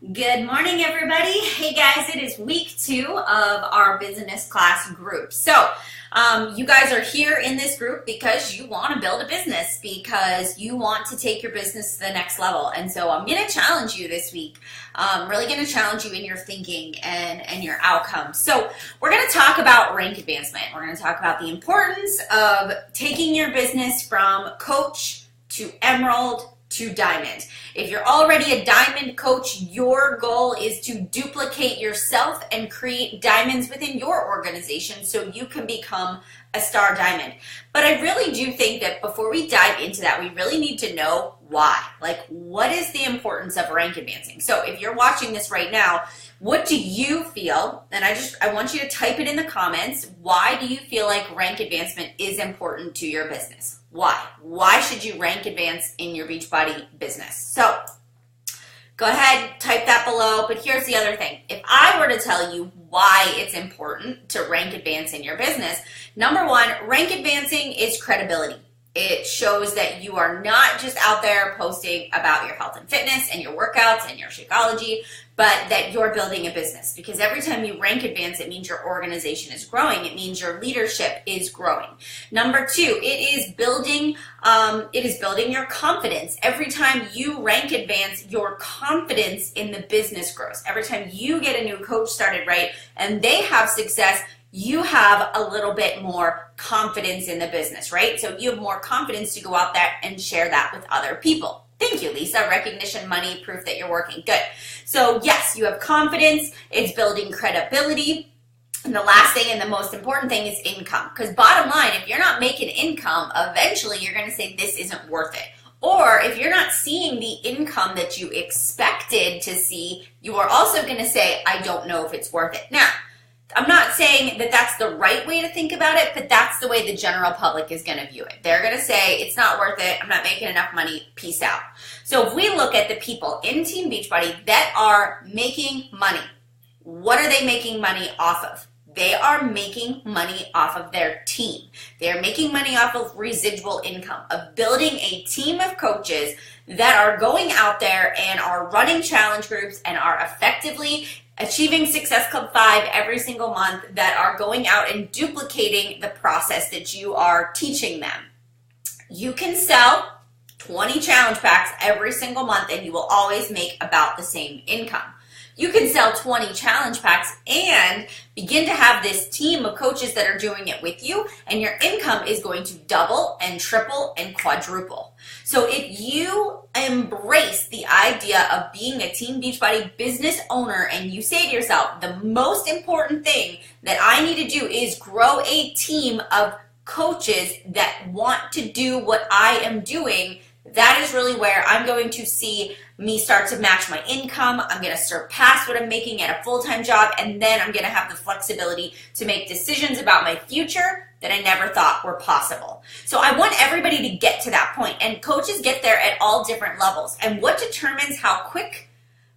Good morning, everybody. Hey guys, it is week 2 of our business class group. So, you guys are here in this group because you want to build a business, because you want to take your business to the next level. And so I'm going to challenge you this week. I'm really going to challenge you in your thinking and your outcomes. So we're going to talk about rank advancement. We're going to talk about the importance of taking your business from coach to emerald to diamond. If you're already a diamond coach, your goal is to duplicate yourself and create diamonds within your organization so you can become a star diamond. But I really do think that before we dive into that, we really need to know why. Like, what is the importance of rank advancing? So if you're watching this right now, what do you feel? And I want you to type it in the comments. Why do you feel like rank advancement is important to your business? Why? Why should you rank advance in your Beachbody business? So go ahead, type that below. But here's the other thing. If I were to tell you why it's important to rank advance in your business, number one, rank advancing is credibility. It shows that you are not just out there posting about your health and fitness and your workouts and your Shakeology, but that you're building a business. Because every time you rank advance, it means your organization is growing. It means your leadership is growing. Number two, it is building your confidence. Every time you rank advance, your confidence in the business grows. Every time you get a new coach started, right, and they have success, you have a little bit more confidence in the business, right? So you have more confidence to go out there and share that with other people. Thank you, Lisa. Recognition, money, proof that you're working. Good. So yes, you have confidence. It's building credibility. And the last thing and the most important thing is income. Because bottom line, if you're not making income, eventually you're going to say this isn't worth it. Or if you're not seeing the income that you expected to see, you are also going to say, I don't know if it's worth it. Now, I'm not saying that that's the right way to think about it, but that's the way the general public is going to view it. They're going to say, it's not worth it, I'm not making enough money, peace out. So if we look at the people in Team Beachbody that are making money, what are they making money off of? They are making money off of their team. They are making money off of residual income, of building a team of coaches that are going out there and are running challenge groups and are effectively achieving Success Club 5 every single month, that are going out and duplicating the process that you are teaching them. You can sell 20 challenge packs every single month and you will always make about the same income. You can sell 20 challenge packs and begin to have this team of coaches that are doing it with you, and your income is going to double and triple and quadruple. So if you embrace the idea of being a Team Beachbody business owner and you say to yourself, the most important thing that I need to do is grow a team of coaches that want to do what I am doing, that is really where I'm going to see me start to match my income. I'm going to surpass what I'm making at a full-time job, and then I'm going to have the flexibility to make decisions about my future that I never thought were possible. So I want everybody to get to that point, and coaches get there at all different levels. And what determines how quick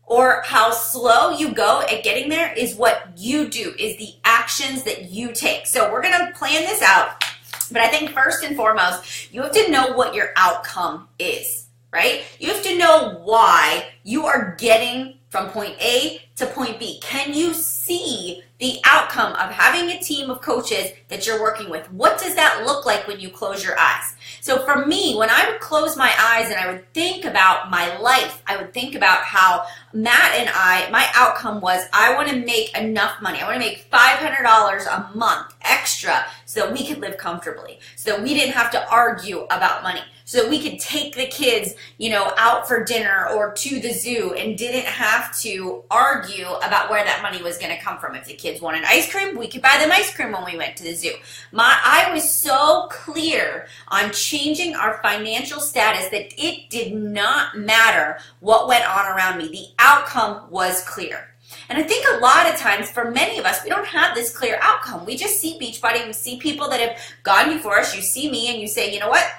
or how slow you go at getting there is what you do, is the actions that you take. So we're going to plan this out. But I think first and foremost, you have to know what your outcome is, right? You have to know why you are getting from point A to point B. Can you see the outcome of having a team of coaches that you're working with? What does that look like when you close your eyes? So for me, when I would close my eyes and I would think about my life, I would think about how Matt and my outcome was, I want to make enough money. I want to make $500 a month extra so that we could live comfortably, so that we didn't have to argue about money, so that we could take the kids, out for dinner or to the zoo and didn't have to argue about where that money was going to come from. If the kids wanted ice cream, we could buy them ice cream when we went to the zoo. I was so clear on changing our financial status that it did not matter what went on around me. The outcome was clear. And I think a lot of times, for many of us, we don't have this clear outcome. We just see Beachbody, we see people that have gone before us. You see me and you say, you know what?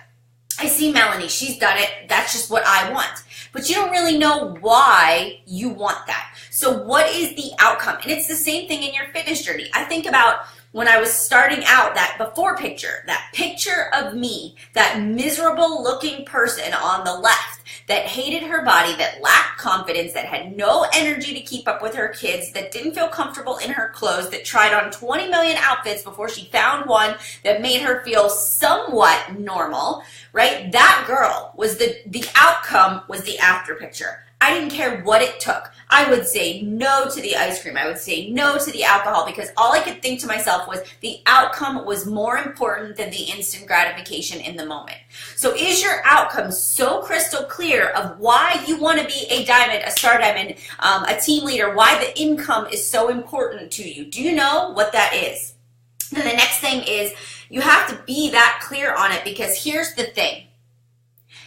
I see Melanie, she's done it, that's just what I want. But you don't really know why you want that. So what is the outcome? And it's the same thing in your fitness journey. I think about when I was starting out, that before picture, that picture of me, that miserable looking person on the left that hated her body, that lacked confidence, that had no energy to keep up with her kids, that didn't feel comfortable in her clothes, that tried on 20 million outfits before she found one that made her feel somewhat normal, right? That girl was the outcome was the after picture. I didn't care what it took. I would say no to the ice cream. I would say no to the alcohol because all I could think to myself was the outcome was more important than the instant gratification in the moment. So is your outcome so crystal clear of why you want to be a diamond, a star diamond, a team leader, why the income is so important to you? Do you know what that is? Then the next thing is you have to be that clear on it because here's the thing.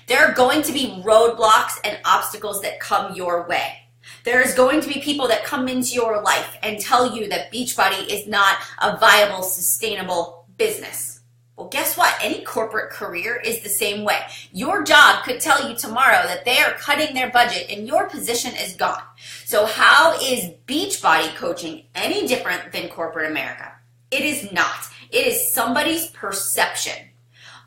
There are going to be roadblocks and obstacles that come your way. There's going to be people that come into your life and tell you that Beachbody is not a viable, sustainable business. Well, guess what? Any corporate career is the same way. Your job could tell you tomorrow that they are cutting their budget and your position is gone. So how is Beachbody coaching any different than corporate America? It is not. It is somebody's perception.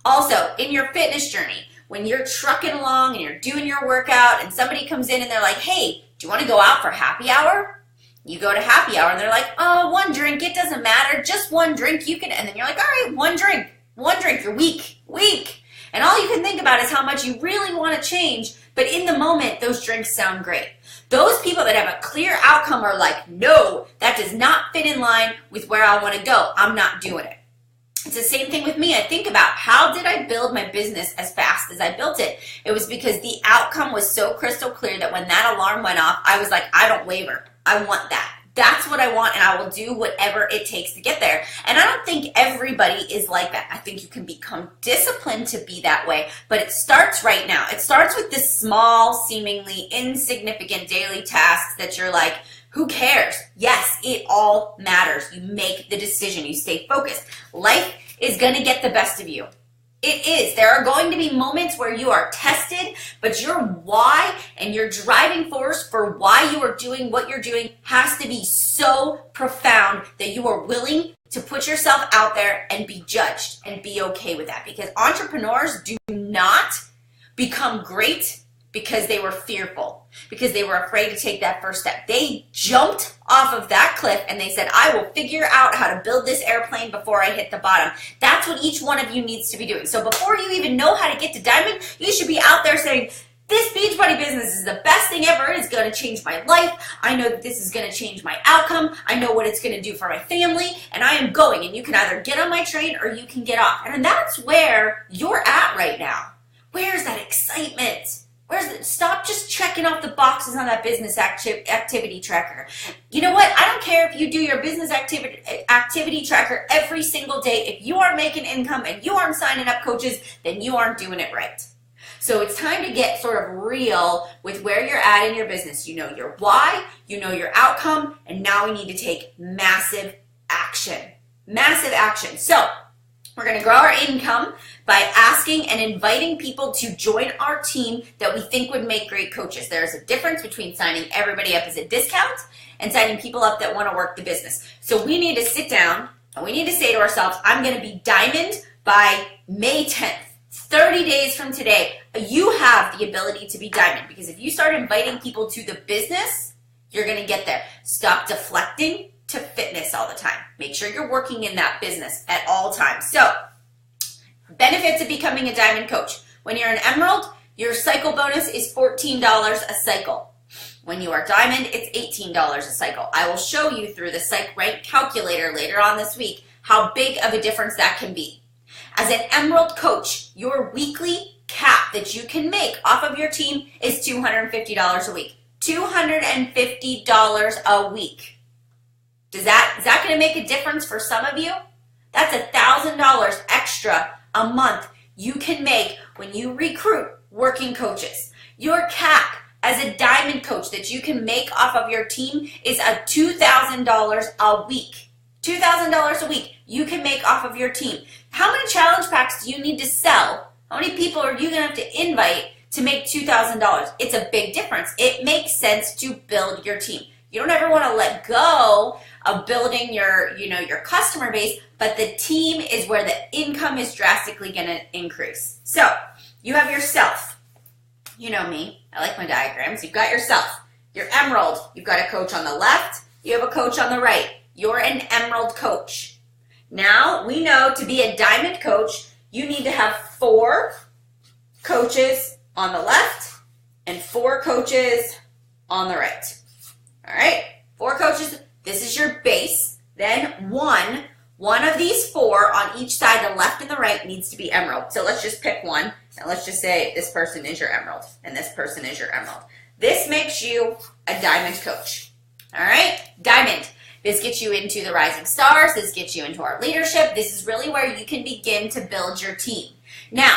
Also, in your fitness journey, when you're trucking along and you're doing your workout and somebody comes in and they're like, hey, do you want to go out for happy hour? You go to happy hour and they're like, oh, one drink, it doesn't matter, just one drink, you can, and then you're like, all right, one drink, you're weak. And all you can think about is how much you really want to change, but in the moment, those drinks sound great. Those people that have a clear outcome are like, no, that does not fit in line with where I want to go. I'm not doing it. It's the same thing with me. I think about how did I build my business as fast as I built it? It was because the outcome was so crystal clear that when that alarm went off, I was like, I don't waver. I want that. That's what I want, and I will do whatever it takes to get there. And I don't think everybody is like that. I think you can become disciplined to be that way, but it starts right now. It starts with the small, seemingly insignificant daily tasks that you're like, who cares? Yes, it all matters. You make the decision. You stay focused. Life is going to get the best of you. It is. There are going to be moments where you are tested, but your why and your driving force for why you are doing what you're doing has to be so profound that you are willing to put yourself out there and be judged and be okay with that. Because entrepreneurs do not become great because they were fearful, because they were afraid to take that first step. They jumped off of that cliff and they said, I will figure out how to build this airplane before I hit the bottom. That's what each one of you needs to be doing. So before you even know how to get to diamond, you should be out there saying, this Beachbody business is the best thing ever. It's going to change my life. I know that this is going to change my outcome. I know what it's going to do for my family, and I am going. And you can either get on my train or you can get off. And that's where you're at right now. Where's that excitement? Stop just checking off the boxes on that business activity tracker. You know what? I don't care if you do your business activity tracker every single day. If you aren't making income and you aren't signing up coaches, then you aren't doing it right. So it's time to get sort of real with where you're at in your business. You know your why, you know your outcome, and now we need to take massive action. Massive action. So we're going to grow our income by asking and inviting people to join our team that we think would make great coaches. There's a difference between signing everybody up as a discount and signing people up that want to work the business. So we need to sit down and we need to say to ourselves, I'm going to be diamond by May 10th. 30 days from today, you have the ability to be diamond, because if you start inviting people to the business, you're going to get there. Stop deflecting to fitness all the time. Make sure you're working in that business at all times. So, benefits of becoming a diamond coach. When you're an emerald, your cycle bonus is $14 a cycle. When you are diamond, it's $18 a cycle. I will show you through the Psych Rank calculator later on this week how big of a difference that can be. As an emerald coach, your weekly cap that you can make off of your team is $250 a week. $250 a week. Is that going to make a difference for some of you? That's $1,000 extra a month you can make when you recruit working coaches. Your cap as a diamond coach that you can make off of your team is a $2,000 a week. $2,000 a week you can make off of your team. How many challenge packs do you need to sell? How many people are you going to have to invite to make $2,000? It's a big difference. It makes sense to build your team. You don't ever want to let go of building your customer base, but the team is where the income is drastically going to increase. So you have yourself. You know me. I like my diagrams. You've got yourself. You're emerald. You've got a coach on the left. You have a coach on the right. You're an emerald coach. Now we know to be a diamond coach, you need to have 4 coaches on the left and 4 coaches on the right. All right, 4 coaches. This is your base. Then one of these 4 on each side, the left and the right, needs to be emerald. So let's just pick one, and let's just say this person is your emerald, and this person is your emerald. This makes you a diamond coach. All right, diamond. This gets you into the rising stars. This gets you into our leadership. This is really where you can begin to build your team. Now,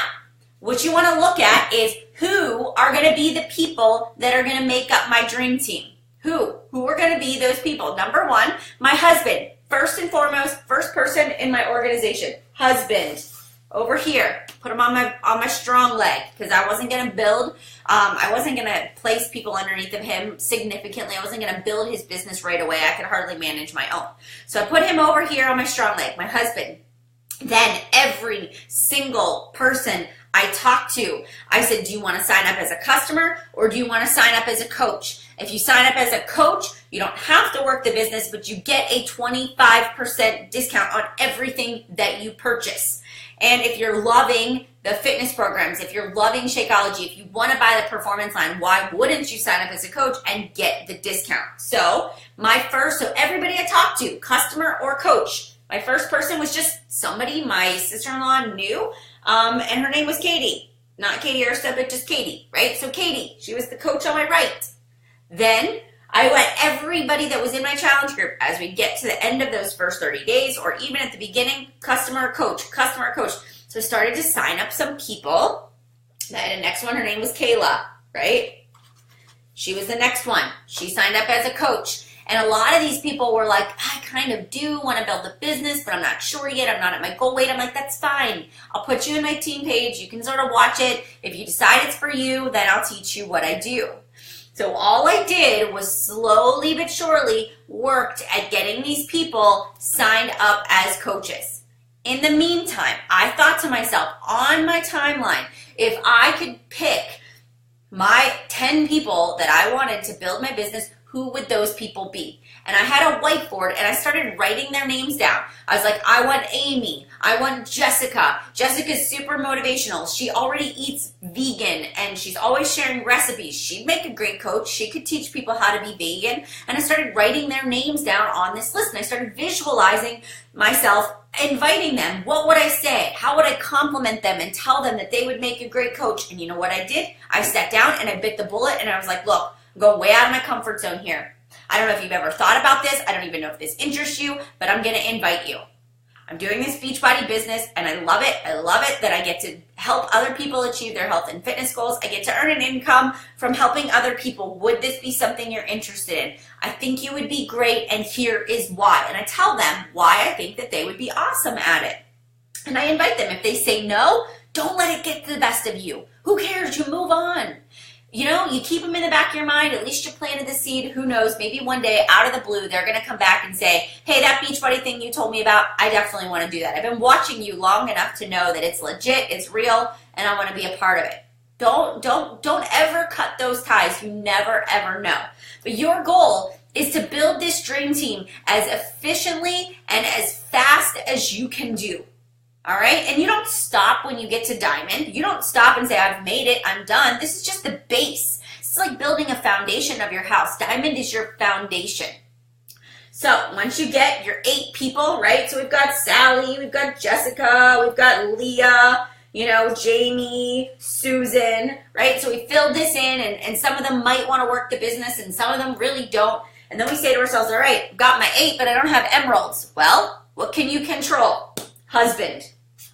what you want to look at is who are going to be the people that are going to make up my dream team. Who are going to be those people? Number 1, my husband. First and foremost, first person in my organization. Husband. Over here. Put him on my strong leg because I wasn't going to build, I wasn't going to place people underneath of him significantly. I wasn't going to build his business right away. I could hardly manage my own. So I put him over here on my strong leg, my husband. Then every single person I talked to, I said, do you want to sign up as a customer or do you want to sign up as a coach? If you sign up as a coach, you don't have to work the business, but you get a 25% discount on everything that you purchase. And if you're loving the fitness programs, if you're loving Shakeology, if you want to buy the performance line, why wouldn't you sign up as a coach and get the discount? So everybody I talked to, customer or coach, my first person was just somebody my sister-in-law knew, and her name was Katie. Not Katie Ersta, but just Katie, right? So Katie, she was the coach on my right. Then I went everybody that was in my challenge group as we get to the end of those first 30 days or even at the beginning, customer, coach. So I started to sign up some people. The next one, her name was Kayla, right? She was the next one. She signed up as a coach. And a lot of these people were like, I kind of do want to build a business, but I'm not sure yet. I'm not at my goal weight. I'm like, that's fine. I'll put you in my team page. You can sort of watch it. If you decide it's for you, then I'll teach you what I do. So all I did was slowly but surely worked at getting these people signed up as coaches. In the meantime, I thought to myself on my timeline, if I could pick my 10 people that I wanted to build my business, who would those people be? And I had a whiteboard and I started writing their names down. I was like, I want Amy. I want Jessica. Jessica's super motivational. She already eats vegan and she's always sharing recipes. She'd make a great coach. She could teach people how to be vegan. And I started writing their names down on this list and I started visualizing myself inviting them. What would I say? How would I compliment them and tell them that they would make a great coach? And you know what I did? I sat down and I bit the bullet and I was like, look, I'm going way out of my comfort zone here. I don't know if you've ever thought about this. I don't even know if this interests you, but I'm going to invite you. I'm doing this Beachbody business and I love it. I love it that I get to help other people achieve their health and fitness goals. I get to earn an income from helping other people. Would this be something you're interested in? I think you would be great and here is why. And I tell them why I think that they would be awesome at it. And I invite them. If they say no, don't let it get to the best of you. Who cares? You move on. You know, you keep them in the back of your mind. At least you planted the seed. Who knows? Maybe one day, out of the blue, they're going to come back and say, hey, that Beachbody thing you told me about, I definitely want to do that. I've been watching you long enough to know that it's legit, it's real, and I want to be a part of it. Don't ever cut those ties. You never, ever know. But your goal is to build this dream team as efficiently and as fast as you can do. All right? And you don't stop when you get to diamond. You don't stop and say, I've made it, I'm done. This is just the base. It's like building a foundation of your house. Diamond is your foundation. So once you get your 8 people, right? So we've got Sally, we've got Jessica, we've got Leah, you know, Jamie, Susan, right? So we filled this in and some of them might want to work the business and some of them really don't. And then we say to ourselves, all right, I've got my 8, but I don't have emeralds. Well, what can you control? Husband.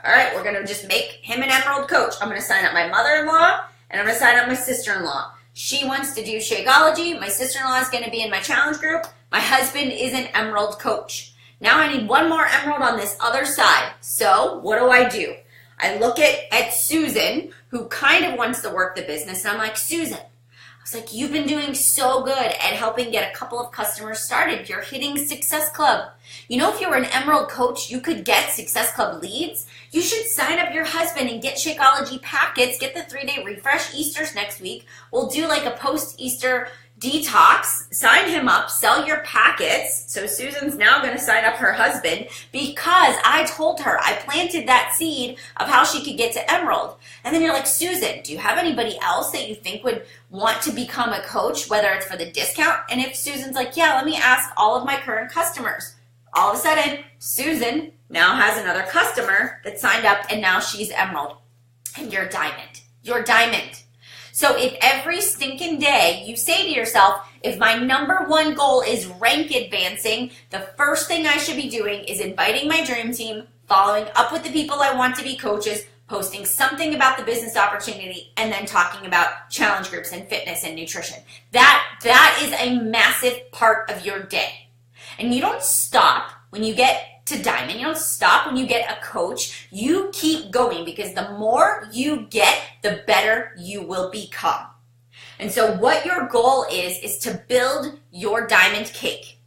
All right, we're going to just make him an emerald coach. I'm going to sign up my mother-in-law, and I'm going to sign up my sister-in-law. She wants to do Shakeology. My sister-in-law is going to be in my challenge group. My husband is an emerald coach. Now I need one more emerald on this other side. So what do? I look at Susan, who kind of wants to work the business, and I'm like, Susan, was like, you've been doing so good at helping get a couple of customers started. You're hitting Success Club. You know, if you were an Emerald coach, you could get Success Club leads. You should sign up your husband and get Shakeology packets. Get the 3-day refresh. Easter's next week. We'll do like a post-Easter detox. Sign him up. Sell your packets. So Susan's now going to sign up her husband because I told her, I planted that seed of how she could get to Emerald. And then you're like, Susan, do you have anybody else that you think would want to become a coach, whether it's for the discount? And if Susan's like, yeah, let me ask all of my current customers. All of a sudden, Susan now has another customer that signed up, and now she's Emerald. And you're Diamond. You're Diamond. So if every stinking day you say to yourself, if my number one goal is rank advancing, the first thing I should be doing is inviting my dream team, following up with the people I want to be coaches, posting something about the business opportunity, and then talking about challenge groups and fitness and nutrition. That is a massive part of your day. And you don't stop when you get to Diamond. You don't stop when you get a coach. You keep going because the more you get, the better you will become. And so what your goal is to build your diamond cake.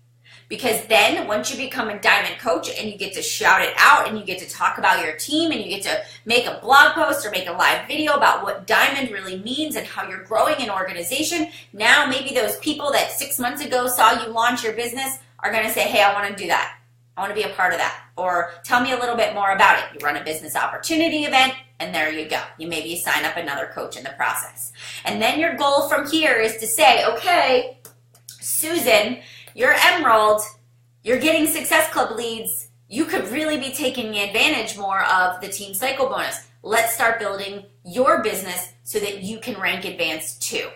Because then once you become a diamond coach and you get to shout it out and you get to talk about your team and you get to make a blog post or make a live video about what diamond really means and how you're growing an organization, now maybe those people that 6 months ago saw you launch your business are going to say, hey, I want to do that. I want to be a part of that. Or tell me a little bit more about it. You run a business opportunity event, and there you go. You maybe sign up another coach in the process. And then your goal from here is to say, okay, Susan, you're Emerald. You're getting Success Club leads. You could really be taking advantage more of the Team Cycle bonus. Let's start building your business so that you can rank advance too.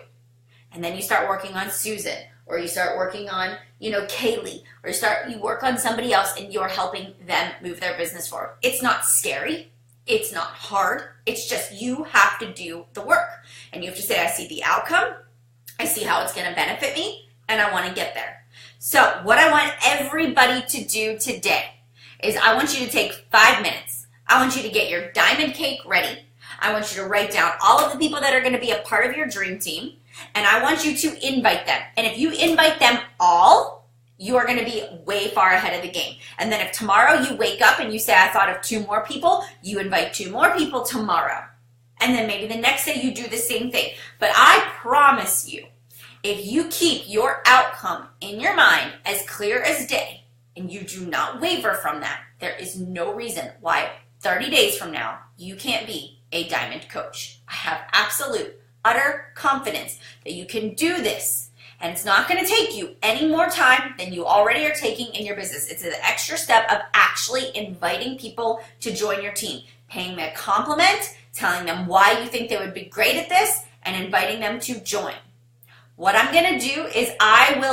And then you start working on Susan, or you start working on, Kaylee, or you work on somebody else and you're helping them move their business forward. It's not scary. It's not hard. It's just you have to do the work. And you have to say, I see the outcome. I see how it's going to benefit me, and I want to get there. So what I want everybody to do today is I want you to take 5 minutes. I want you to get your diamond cake ready. I want you to write down all of the people that are going to be a part of your dream team. And I want you to invite them. And if you invite them all, you are going to be way far ahead of the game. And then if tomorrow you wake up and you say, I thought of 2 more people, you invite 2 more people tomorrow. And then maybe the next day you do the same thing. But I promise you, if you keep your outcome in your mind as clear as day, and you do not waver from that, there is no reason why 30 days from now you can't be a diamond coach. I have absolute utter confidence that you can do this, and it's not going to take you any more time than you already are taking in your business. It's an extra step of actually inviting people to join your team, paying them a compliment, telling them why you think they would be great at this, and inviting them to join. What I'm going to do is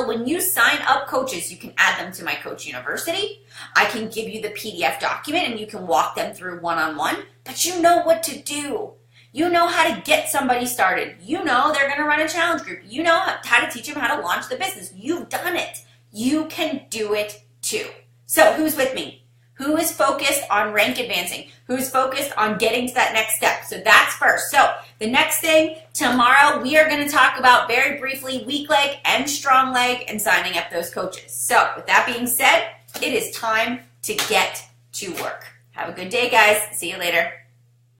when you sign up coaches, you can add them to my Coach University. I can give you the PDF document and you can walk them through one-on-one, but you know what to do. You know how to get somebody started. You know they're going to run a challenge group. You know how to teach them how to launch the business. You've done it. You can do it too. So who's with me? Who is focused on rank advancing? Who's focused on getting to that next step? So that's first. So the next thing, tomorrow we are going to talk about very briefly weak leg and strong leg and signing up those coaches. So with that being said, it is time to get to work. Have a good day, guys. See you later.